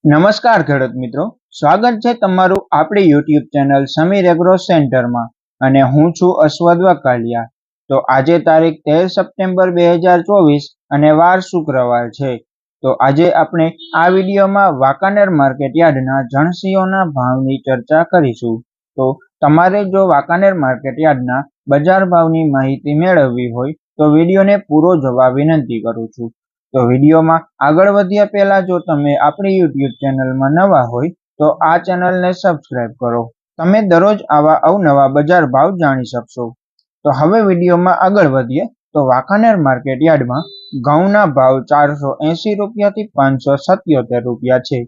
નમસ્કાર ખેડૂત મિત્રો, સ્વાગત છે તમારું આપણી યુટ્યુબ ચેનલ સમીર એગ્રો સેન્ટરમાં અને હું છું અશ્વદ વકાલિયા. તો આજે તારીખ 13 સપ્ટેમ્બર 2024 અને વાર શુક્રવાર છે. તો આજે આપણે આ વિડીયોમાં વાંકાનેર માર્કેટ યાર્ડના જણસીઓના ભાવની ચર્ચા કરીશું. તો તમારે જો વાંકાનેર માર્કેટ યાર્ડના બજાર ભાવની માહિતી મેળવવી હોય તો વિડીયોને પૂરો જોવા વિનંતી કરું છું. તો વિડીયોમાં આગળ વધ્યા પહેલા જો તમે આપણી યુટ્યુબ ચેનલમાં નવા હોય તો આ ચેનલને સબસ્ક્રાઇબ કરો. તમે દરરોજ આવા અવનવા બજાર ભાવ જાણી શકશો. તો હવે વિડીયોમાં આગળ વધીએ તો વાંકાનેર માર્કેટ યાર્ડમાં ઘઉંના ભાવ 480 રૂપિયાથી 577 રૂપિયા છે.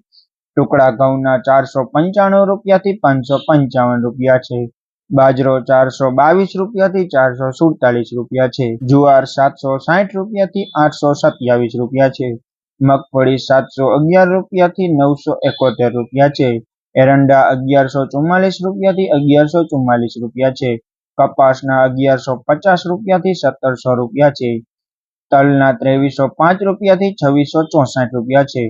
ટુકડા ઘઉંના 495 રૂપિયાથી 555 રૂપિયા છે. બાજરો 422 રૂપિયાથી 447 રૂપિયા છે. જુવાર 760 રૂપિયાથી 827 રૂપિયા છે. મગફળી 711 રૂપિયાથી 971 રૂપિયા છે. એરંડા 1144 રૂપિયાથી 1144 રૂપિયા છે. કપાસના 1150 રૂપિયાથી 1700 રૂપિયા છે. તલના 2305 રૂપિયાથી 2664 રૂપિયા છે.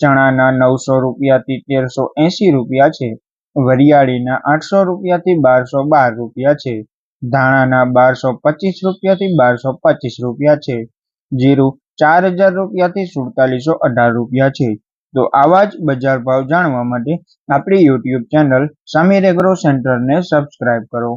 ચણાના 900 રૂપિયાથી 1380 રૂપિયા છે. વરિયાળીના 800 રૂપિયાથી 1212 રૂપિયા છે. ધાણાના 1225 રૂપિયાથી 1225 રૂપિયા છે. જીરું 4000 રૂપિયાથી 4718 રૂપિયા છે. તો આવા જ બજાર ભાવ જાણવા માટે આપણી યુટ્યુબ ચેનલ સમીર એગ્રો સેન્ટરને સબસ્ક્રાઇબ કરો.